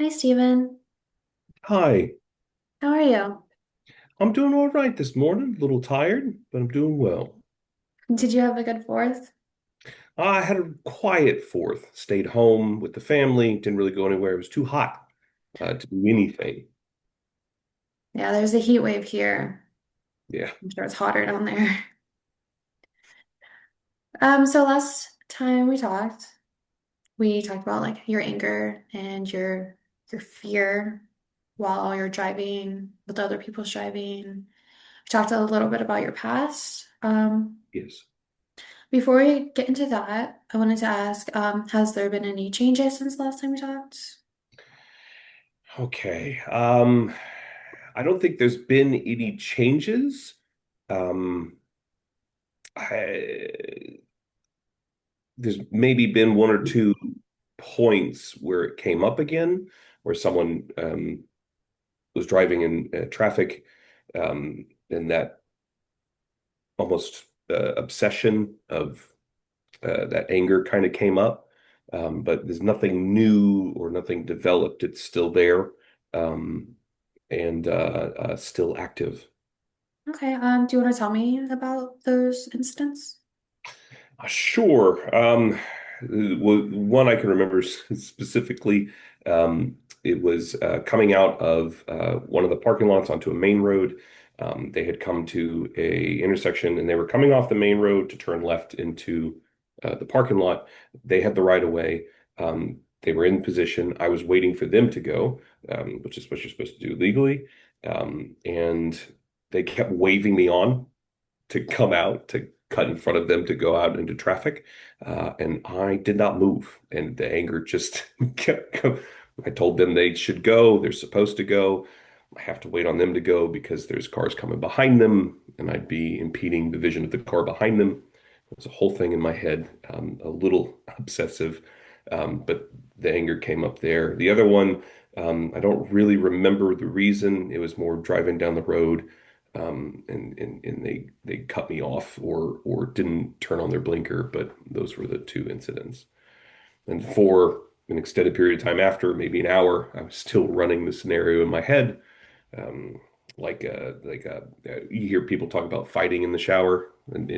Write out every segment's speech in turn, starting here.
Hi, Steven. Hi, How are you? I'm doing all right this morning. A little tired, but I'm doing well. Did you have a good fourth? I had a quiet fourth. Stayed home with the family. Didn't really go anywhere. It was too hot to do anything. Yeah, there's a heat wave here. Yeah. I'm sure it's hotter down there. So last time we talked about like your anger and your fear while you're driving with other people's driving. We talked a little bit about your past. Yes. Before we get into that, I wanted to ask, has there been any changes since the last time we talked? Okay. I don't think there's been any changes. Um, I, there's maybe been one or two points where it came up again, where someone was driving in traffic, and that almost obsession of that anger kind of came up. But there's nothing new or nothing developed. It's still there, um, and still active. Okay, do you want to tell me about those incidents? Sure. One I can remember specifically, it was coming out of one of the parking lots onto a main road. They had come to a intersection and they were coming off the main road to turn left into the parking lot. They had the right of way. They were in position. I was waiting for them to go, which is what you're supposed to do legally. And they kept waving me on to come out to cut in front of them to go out into traffic. And I did not move. And the anger just kept coming. I told them they should go. They're supposed to go. I have to wait on them to go because there's cars coming behind them, and I'd be impeding the vision of the car behind them. It's a whole thing in my head, a little obsessive, but the anger came up there. The other one, I don't really remember the reason. It was more driving down the road, and they cut me off or didn't turn on their blinker. But those were the two incidents. And for an extended period of time after, maybe an hour, I was still running the scenario in my head. Um, you hear people talk about fighting in the shower and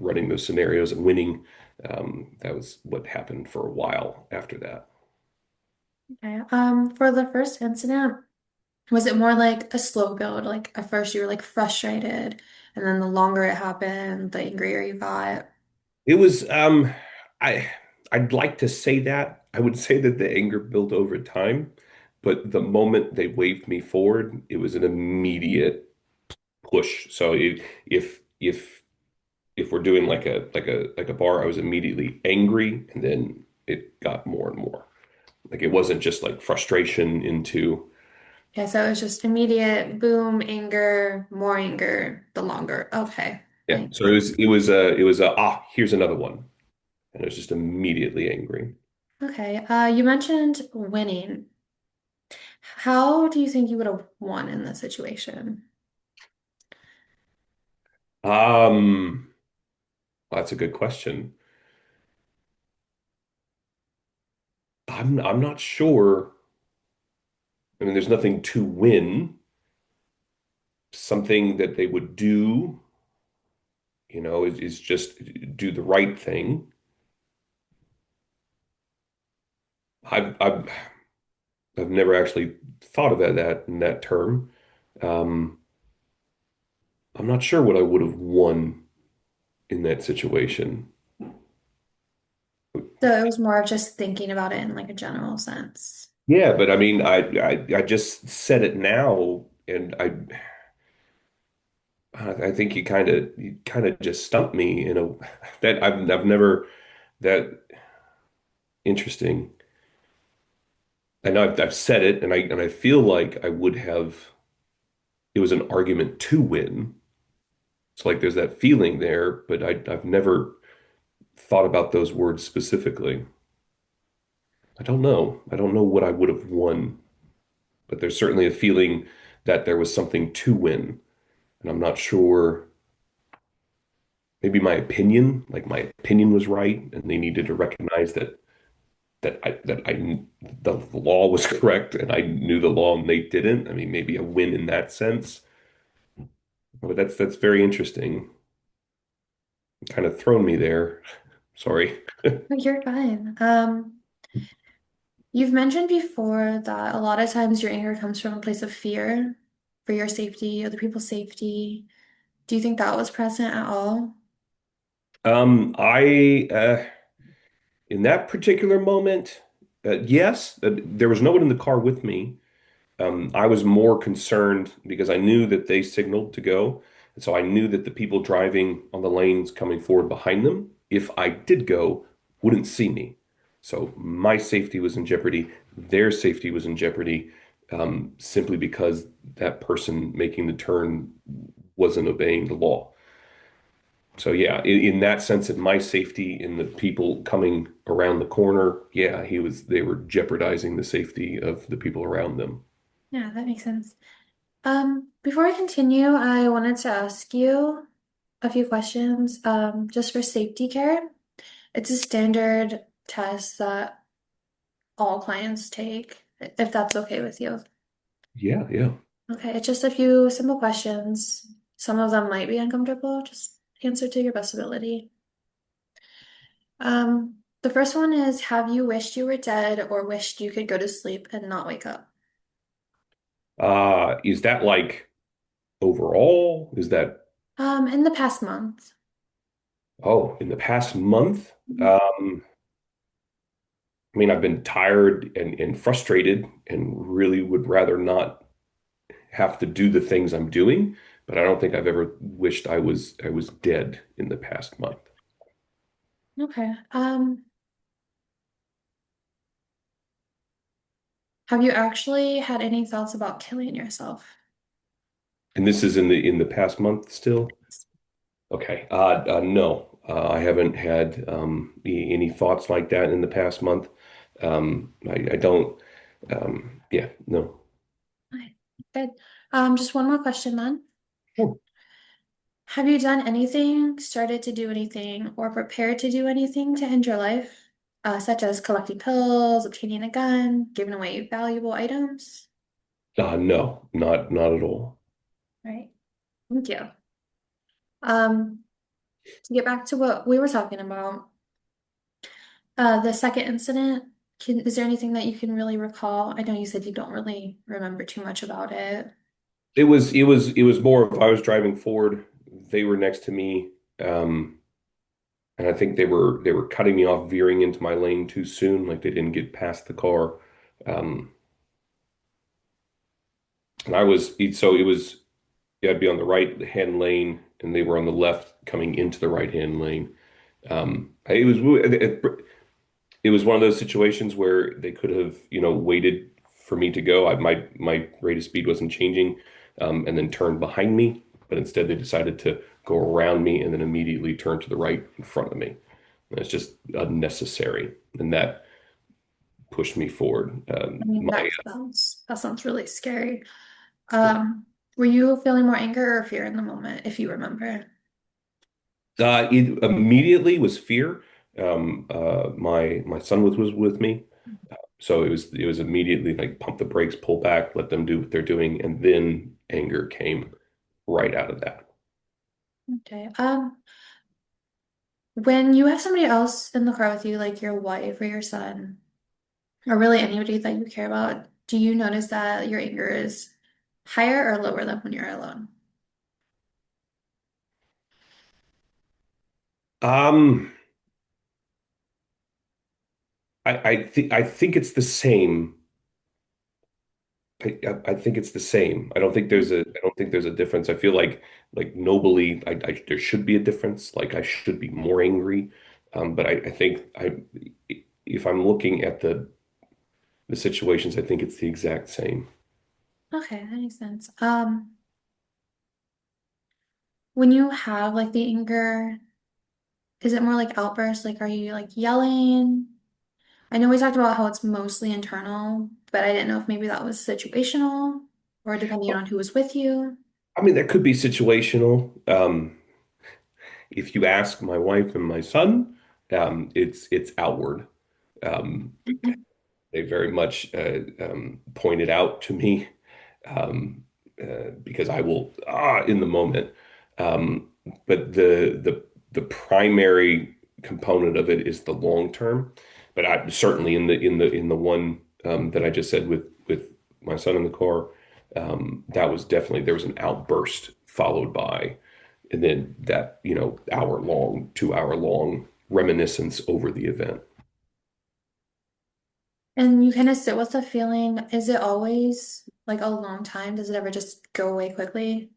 running those scenarios and winning. That was what happened for a while after that. Okay. For the first incident, was it more like a slow build? Like at first you were like frustrated, and then the longer it happened, the angrier you got. It was I I'd like to say that. I would say that the anger built over time, but the moment they waved me forward, it was an immediate push. So if we're doing like a bar, I was immediately angry and then it got more and more. Like it wasn't just like frustration into Yeah, so it was just immediate boom, anger, more anger, the longer. Okay. yeah. Thank So you. here's another one. And I was just immediately angry. Okay. You mentioned winning. How do you think you would have won in this situation? Um, that's a good question. I'm not sure. I mean, there's nothing to win. Something that they would do, is just do the right thing. I've I've never actually thought of that in that term. Um, I'm not sure what I would have won in that situation. So it was more of just thinking about it in like a general sense. Yeah, but I mean, I just said it now, and I think you kind of just stumped me in a that I've never that interesting. I know I've said it, and I feel like I would have. It was an argument to win. So like, there's that feeling there, but I've never thought about those words specifically. I don't know. I don't know what I would have won, but there's certainly a feeling that there was something to win, and I'm not sure. Maybe my opinion was right, and they needed to recognize that that the law was correct and I knew the law and they didn't. I mean, maybe a win in that sense, but that's very interesting. Kind of thrown me there. Sorry. Oh, you're fine. You've mentioned before that a lot of times your anger comes from a place of fear for your safety, other people's safety. Do you think that was present at all? I in that particular moment, yes, there was no one in the car with me. I was more concerned because I knew that they signaled to go. And so I knew that the people driving on the lanes coming forward behind them, if I did go, wouldn't see me. So my safety was in jeopardy. Their safety was in jeopardy, simply because that person making the turn wasn't obeying the law. So yeah, in that sense, in my safety in the people coming around the corner, yeah, they were jeopardizing the safety of the people around them. Yeah, that makes sense. Before I continue, I wanted to ask you a few questions, just for safety care. It's a standard test that all clients take, if that's okay with you. Yeah, yeah. Okay, it's just a few simple questions. Some of them might be uncomfortable. Just answer to your best ability. The first one is, have you wished you were dead or wished you could go to sleep and not wake up? Is that like overall? Is that, In the past month. oh, in the past month? Mhm. I mean, I've been tired and frustrated and really would rather not have to do the things I'm doing, but I don't think I've ever wished I was dead in the past month. Okay. Have you actually had any thoughts about killing yourself? And this is in the past month still? Okay. No, I haven't had any thoughts like that in the past month. I don't. Yeah, no. Okay, good. Just one more question then. Sure. Have you done anything, started to do anything, or prepared to do anything to end your life, such as collecting pills, obtaining a gun, giving away valuable items? No, not at all. Right. Thank you. Um, to get back to what we were talking about, the second incident, is there anything that you can really recall? I know you said you don't really remember too much about it. It was more if I was driving forward, they were next to me, and I think they were cutting me off, veering into my lane too soon, like they didn't get past the car. Um, and so it was, yeah, I'd be on the right hand lane, and they were on the left coming into the right hand lane. It was one of those situations where they could have, waited for me to go. My rate of speed wasn't changing, and then turned behind me, but instead they decided to go around me and then immediately turn to the right in front of me. And it's just unnecessary, and that pushed me forward. I mean, that sounds really scary. Um, were you feeling more anger or fear in the moment, if you remember? It immediately was fear. My son was with me, so it was immediately like pump the brakes, pull back, let them do what they're doing, and then anger came right out of that. Okay. When you have somebody else in the car with you, like your wife or your son, or really anybody that you care about, do you notice that your anger is higher or lower than when you're alone? Um, I think it's the same. I think it's the same. I don't think there's a difference. I feel like nobly there should be a difference. Like I should be more angry. But I think if I'm looking at the situations, I think it's the exact same. Okay, that makes sense. When you have like the anger, is it more like outbursts? Like, are you like yelling? I know we talked about how it's mostly internal, but I didn't know if maybe that was situational or depending on who was with you. I mean, that could be situational. If you ask my wife and my son, it's outward. Um, they very much pointed out to me um, because I will in the moment. Um, but the primary component of it is the long term. But I certainly in the one that I just said with my son in the car, that was definitely there was an outburst followed by, and then that hour long, 2 hour long reminiscence over the event. And you kind of sit with the feeling. Is it always like a long time? Does it ever just go away quickly?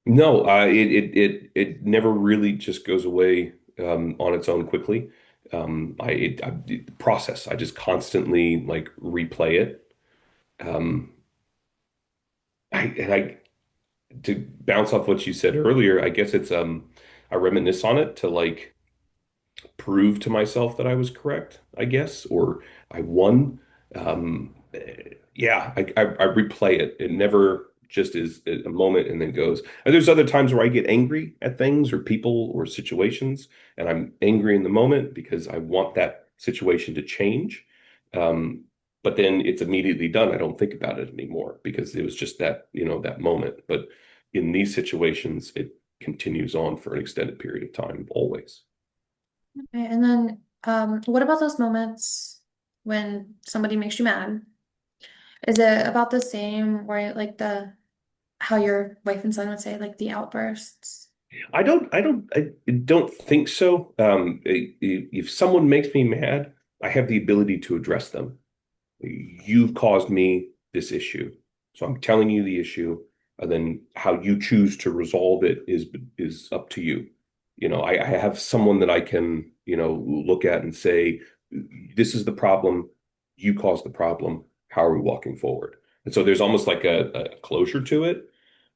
No, it never really just goes away on its own quickly. Process. I just constantly like replay it. Um, I to bounce off what you said earlier. I guess it's I reminisce on it to like prove to myself that I was correct, I guess, or I won. Yeah, I replay it. It never just is a moment and then goes. And there's other times where I get angry at things or people or situations, and I'm angry in the moment because I want that situation to change. Um, but then it's immediately done. I don't think about it anymore because it was just that moment. But in these situations, it continues on for an extended period of time, always. Okay, and then what about those moments when somebody makes you mad? Is it about the same where like the how your wife and son would say, like the outbursts? I don't think so. If someone makes me mad, I have the ability to address them. You've caused me this issue, so I'm telling you the issue, and then how you choose to resolve it is up to you. I have someone that I can, look at and say, this is the problem. You caused the problem. How are we walking forward? And so there's almost like a closure to it.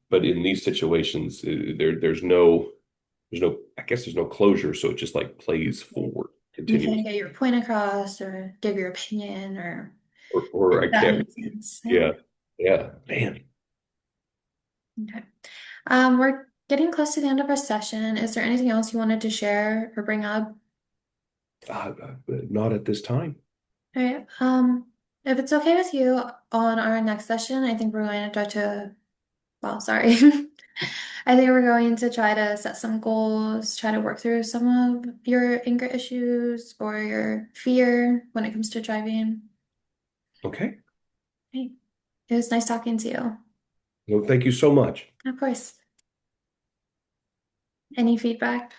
But in these situations, I guess there's no closure, so it just like plays forward, You can't continues, get your point across or give your opinion or or I if that can't. makes sense. Yeah. Yeah, yeah, man. Okay. We're getting close to the end of our session. Is there anything else you wanted to share or bring up? Not at this time. All right. If it's okay with you, on our next session, I think we're going to try to, well, sorry. I think we're going to try to set some goals, try to work through some of your anger issues or your fear when it comes to driving. Okay. Hey, it was nice talking to you. No, thank you so much. Of course. Any feedback?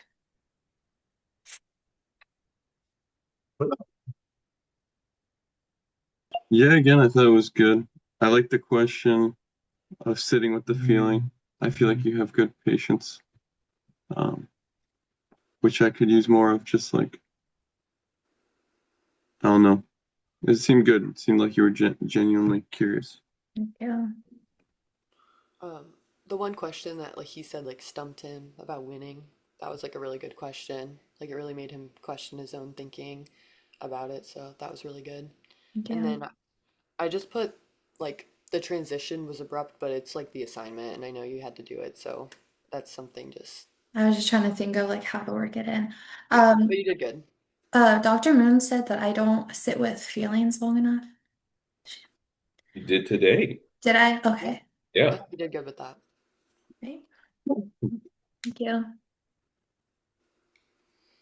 Yeah, again, I thought it was good. I like the question of sitting with the feeling. I feel like you have good patience, um, which I could use more of. Just like, I don't know. It seemed good. It seemed like you were genuinely curious. Thank you. Um, the one question that like he said like stumped him about winning, that was like a really good question. Like it really made him question his own thinking about it, so that was really good. Thank And you. then I just put like the transition was abrupt, but it's like the assignment and I know you had to do it, so that's something just I was just trying to think of like how to work it in. yeah, but Um, you did good. Dr. Moon said that I don't sit with feelings long enough. You did today. Did I? Yeah. Okay. Yeah. Yeah, you did good with that. Great. Thank you.